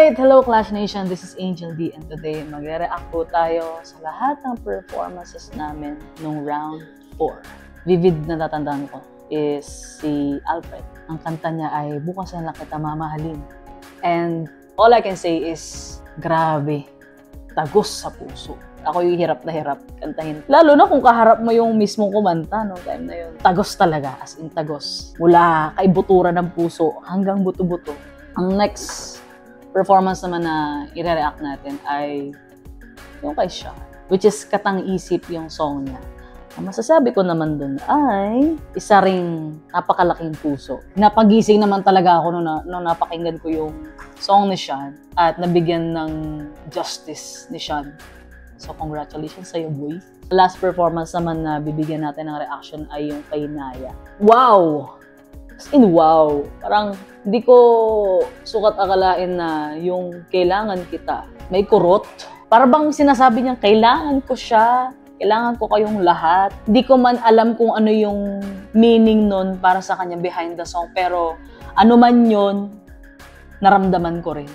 Alright, hello Clash Nation, this is Angel D and today magre-react po tayo sa lahat ng performances namin nung round 4. Vivid na tatandaan ko is si Alfred. Ang kanta niya ay Bukas na lang kita mamahalin. And all I can say is, grabe, tagos sa puso. Ako yung hirap na hirap kantahin. Lalo na kung kaharap mo yung mismong kumanta, no, time na yun. Tagos talaga, as in tagos. Mula kaibuturan ng puso hanggang buto-buto. Ang next performance naman na i-react natin ay yung kay Sean, which is Katang Isip yung song niya. Ang masasabi ko naman dun ay isa ring napakalaking puso. Napagising naman talaga ako nung napakinggan ko yung song ni Sean at nabigyan ng justice ni Sean. So congratulations sa'yo, boy. Last performance naman na bibigyan natin ng reaction ay yung kay Naya. Wow! As in, wow! Parang hindi ko sukat akalain na yung kailangan kita may kurot. Para bang sinasabi niya, kailangan ko siya, kailangan ko kayong lahat. Hindi ko man alam kung ano yung meaning nun para sa kanya behind the song. Pero ano man yun, naramdaman ko rin.